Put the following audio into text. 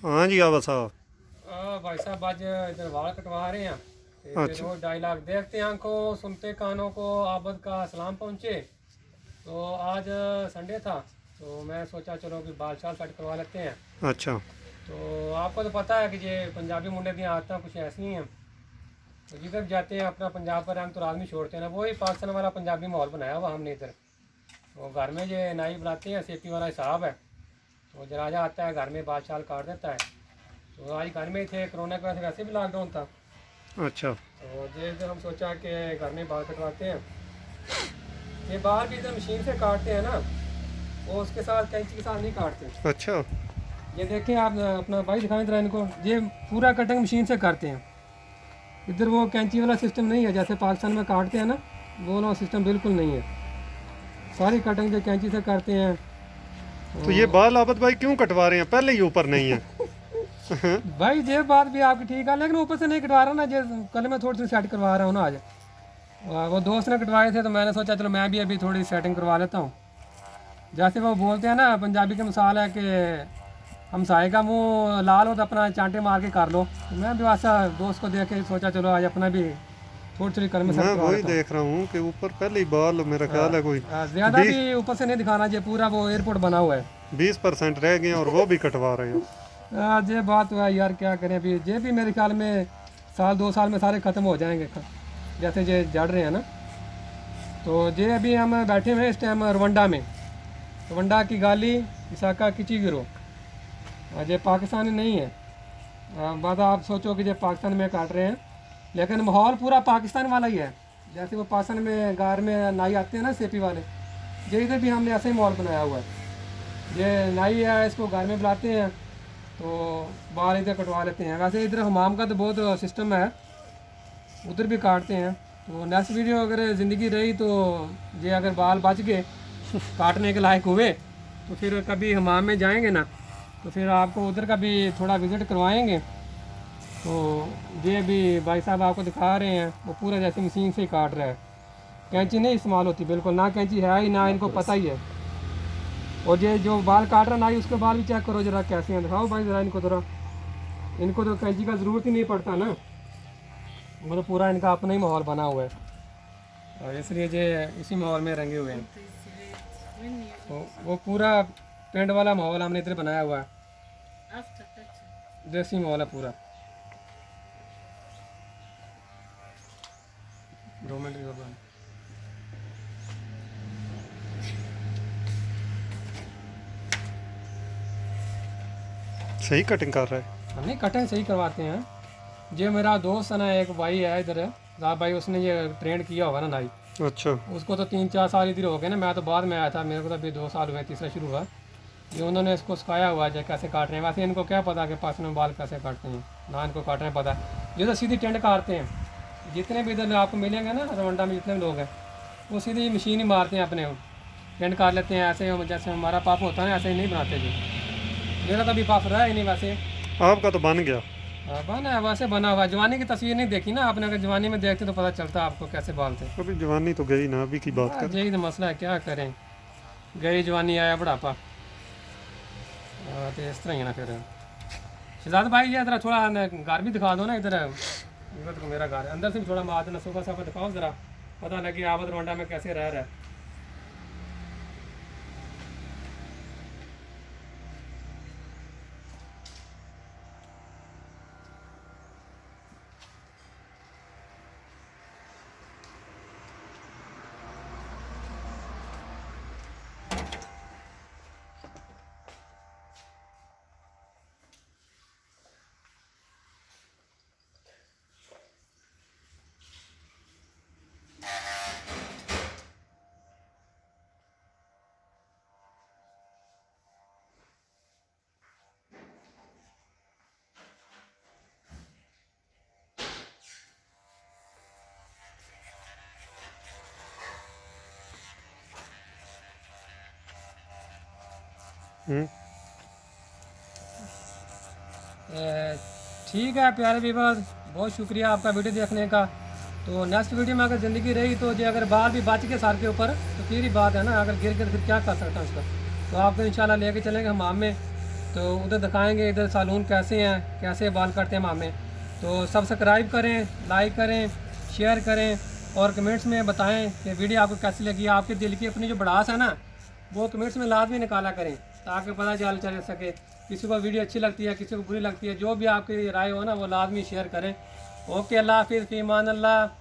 हाँ जी आवा साहब। भाई साहब आज इधर वाल कटवा रहे हैं। फिर अच्छा। वो डायलॉग देखते हैं, आंखों सुनते कानों को आबद का सलाम पहुँचे। तो आज संडे था, तो मैं सोचा चलो कि बाल शाल कट करवा लेते हैं। अच्छा। तो आपको तो पता है कि ये पंजाबी मुंडे की आदतें कुछ ऐसी ही हैं। तो जिधर जाते हैं अपना पंजाब का रंग तो आदमी छोड़ते हैं ना, वही पाकिस्तान वाला पंजाबी माहौल बनाया हुआ हमने इधर। तो घर में ये नाई बुलाते हैं, सेफ्टी वाला हिसाब है। तो जनाजा आता है घर में बाल शाल काट देता है। तो आज घर में ही थे, कोरोना की वजह से वैसे भी लॉकडाउन था। अच्छा। तो ये इधर हम सोचा कि घर में बाल कटवाते हैं। ये बाल भी इधर मशीन से काटते हैं ना, वो उसके साथ कैंची के साथ नहीं काटते। अच्छा। ये देखें आप अपना भाई दिखाएं जरा इनको, ये पूरा कटिंग मशीन से करते हैं। इधर वो कैंची वाला सिस्टम नहीं है जैसे पाकिस्तान में काटते हैं ना, वो वाला सिस्टम बिल्कुल नहीं है। सारी कटिंग जो कैंची से करते हैं। तो ये बाल आबद भाई क्यों कटवा रहे हैं, पहले ही ऊपर नहीं है? भाई ये बात भी आपकी ठीक है, लेकिन ऊपर से नहीं कटवा रहा ना, जो कल मैं थोड़ी सी सेट करवा रहा हूँ ना आज। वो दोस्त ने कटवाए थे तो मैंने सोचा चलो मैं भी अभी थोड़ी सेटिंग करवा लेता हूँ। जैसे वो बोलते हैं ना, पंजाबी की मिसाल है कि हमसाए का मुंह लाल हो तो अपना चांटे मार के कर लो। तो मैं भी वैसा दोस्त को देख के सोचा चलो आज अपना भी थोड़ी थोड़ी कल में सेट मैं करवा वही लेता हूँ। देख रहा हूँ कि ऊपर पहले ही बाल मेरा ख्याल है कोई ज़्यादा भी ऊपर से नहीं दिखाना, ये पूरा वो एयरपोर्ट बना हुआ है। 20% रह गए हैं और वो भी कटवा रहे हो। ये बात तो है यार, क्या करें अभी। ये भी मेरे ख्याल में साल 2 साल में सारे ख़त्म हो जाएंगे, जैसे ये जड़ रहे हैं ना। तो ये अभी हम बैठे हुए हैं इस टाइम रवंडा में। रवंडा की गाली इसाका किची गिरो। ये पाकिस्तानी नहीं है। बात आप सोचो कि ये पाकिस्तान में काट रहे हैं, लेकिन माहौल पूरा पाकिस्तान वाला ही है। जैसे वो पाकिस्तान में गार में नाई आते हैं ना सेपी वाले, ये इधर भी हमने ऐसे ही माहौल बनाया हुआ है। ये नाई है, इसको घर में बुलाते हैं तो बाल इधर कटवा लेते हैं। वैसे इधर हमाम का तो बहुत सिस्टम है, उधर भी काटते हैं। तो नेक्स्ट वीडियो अगर ज़िंदगी रही तो ये अगर बाल बच गए काटने के लायक हुए तो फिर कभी हमाम में जाएंगे ना, तो फिर आपको उधर का भी थोड़ा विज़िट करवाएंगे। तो ये भी भाई साहब आपको दिखा रहे हैं, वो पूरा जैसे मशीन से ही काट रहा है। कैंची नहीं इस्तेमाल होती बिल्कुल, ना कैंची है ही ना, इनको पता ही है। और ये जो बाल काट रहा ना, उसके बाल भी चेक करो जरा कैसे हैं, दिखाओ भाई ज़रा इनको ज़रा। इनको तो कैंची का ज़रूरत ही नहीं पड़ता ना, मतलब पूरा इनका अपना ही माहौल बना हुआ है, और इसलिए ये इसी माहौल में रंगे हुए हैं। तो वो पूरा टेंट वाला माहौल हमने इधर बनाया हुआ है, देसी माहौल है पूरा। 2 मिनट की ज़रूरत है। सही कटिंग कर रहा है। हम नहीं कटिंग सही करवाते हैं। ये मेरा दोस्त है ना, एक भाई है इधर राब भाई, उसने ये ट्रेंड किया होगा ना नाई। अच्छा। उसको तो 3-4 साल इधर हो गए ना, मैं तो बाद में आया था, मेरे को तो अभी 2 साल हुए, तीसरा शुरू हुआ। ये उन्होंने इसको सिखाया हुआ है कैसे काट रहे हैं। वैसे इनको क्या पता कि पाकिस्तान में बाल कैसे काटते हैं, ना इनको काटने पता है। ये तो सीधी टेंट काटते हैं। जितने भी इधर आपको मिलेंगे ना रवंडा में, जितने भी लोग हैं वो सीधी मशीन ही मारते हैं, अपने टेंट काट लेते हैं। ऐसे जैसे हमारा पाप होता है ना, ऐसे ही नहीं बनाते जी। मेरा तो अभी पाप रहा ही नहीं वैसे। आपका तो बन गया। बना है वैसे, बना हुआ। जवानी की तस्वीर नहीं देखी ना आपने, अगर जवानी में देखते तो पता चलता आपको कैसे बाल थे। अभी जवानी तो गई ना, अभी की बात कर। यही तो मसला है, क्या करें, गई जवानी आया बुढ़ापा। तो इस तरह ही है ना फिर। शहजाद भाई ये ज़रा थोड़ा घर भी दिखा दो ना इधर। इधर तो मेरा घर है, अंदर से भी थोड़ा मार देना, सोफा साफा दिखाओ ज़रा, पता लगे आबद रोंडा में कैसे रह रहा है। हम्म। ठीक है प्यारे व्यूअर्स, बहुत शुक्रिया आपका वीडियो देखने का। तो नेक्स्ट वीडियो में अगर ज़िंदगी रही तो जो अगर बाल भी बच के सर के ऊपर तो फिर ही बात है ना, अगर गिर गिर फिर क्या कर सकता हूँ उसका। तो आपको इंशाल्लाह लेके चलेंगे हमाम में, तो उधर दिखाएंगे इधर सैलून कैसे हैं, कैसे बाल काटते हैं मामे। तो सब्सक्राइब करें, लाइक करें, शेयर करें और कमेंट्स में बताएं कि वीडियो आपको कैसी लगी। आपके दिल की अपनी जो भड़ास है ना, वो कमेंट्स में लाजमी निकाला करें ताकि पता चल सके किसी को वीडियो अच्छी लगती है, किसी को बुरी लगती है। जो भी आपकी राय हो ना, वो लाजमी शेयर करें। ओके, अल्लाह हाफिज़, फ़ी अमान अल्लाह।